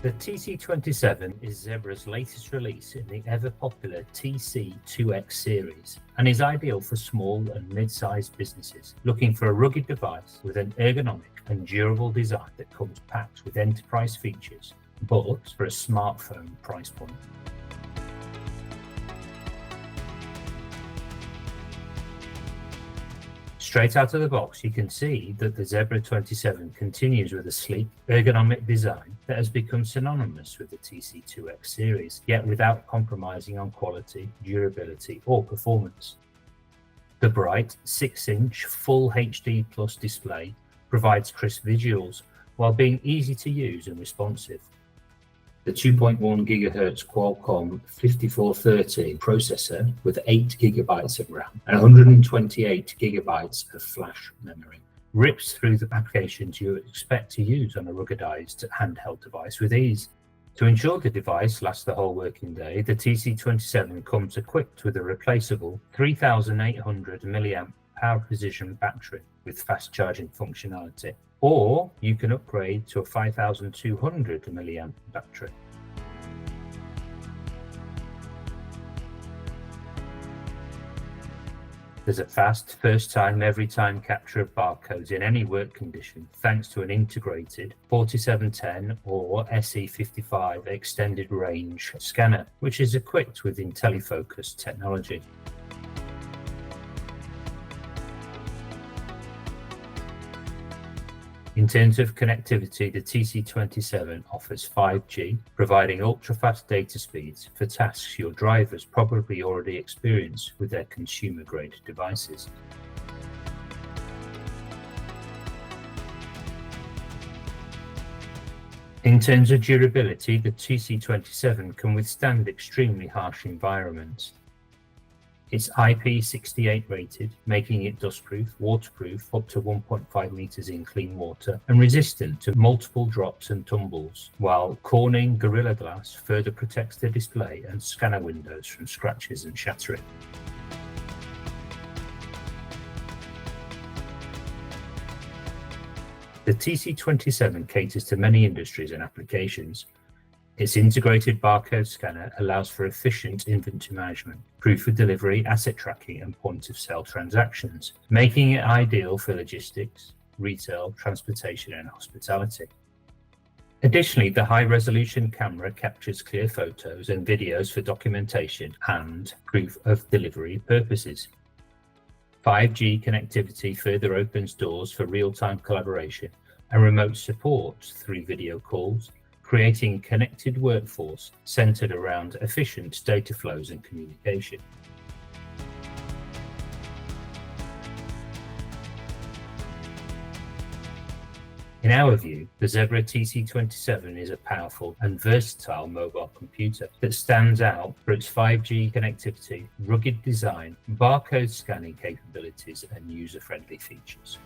The TC27 is Zebra's latest release in the ever-popular TC2X series and is ideal for small and mid-sized businesses looking for a rugged device with an ergonomic and durable design that comes packed with enterprise features, but for a smartphone price point. Straight out of the box, you can see that the Zebra 27 continues with a sleek, ergonomic design that has become synonymous with the TC2X series, yet without compromising on quality, durability, or performance. The bright 6-inch Full HD Plus display provides crisp visuals while being easy to use and responsive. The 2.1 GHz Qualcomm 5430 processor with 8 GB of RAM and 128 GB of flash memory rips through the applications you expect to use on a ruggedized handheld device with ease. To ensure the device lasts the whole working day, the TC27 comes equipped with a replaceable 3800 mAh power precision battery with fast charging functionality, or you can upgrade to a 5200 mAh battery. There's a fast first time, every time capture of barcodes in any work condition thanks to an integrated 4710 or SE55 extended range scanner, which is equipped with IntelliFocus technology. In terms of connectivity, the TC27 offers 5G, providing ultra-fast data speeds for tasks your drivers probably already experience with their consumer-grade devices. In terms of durability, the TC27 can withstand extremely harsh environments. It's IP68 rated, making it dustproof, waterproof up to 1.5 meters in clean water, and resistant to multiple drops and tumbles, while Corning Gorilla Glass further protects the display and scanner windows from scratches and shattering. The TC27 caters to many industries and applications. Its integrated barcode scanner allows for efficient inventory management, proof of delivery, asset tracking, and point-of-sale transactions, making it ideal for logistics, retail, transportation, and hospitality. Additionally, the high-resolution camera captures clear photos and videos for documentation and proof of delivery purposes. 5G connectivity further opens doors for real-time collaboration and remote support through video calls, creating a connected workforce centered around efficient data flows and communication. In our view, the Zebra TC27 is a powerful and versatile mobile computer that stands out for its 5G connectivity, rugged design, barcode scanning capabilities, and user-friendly features.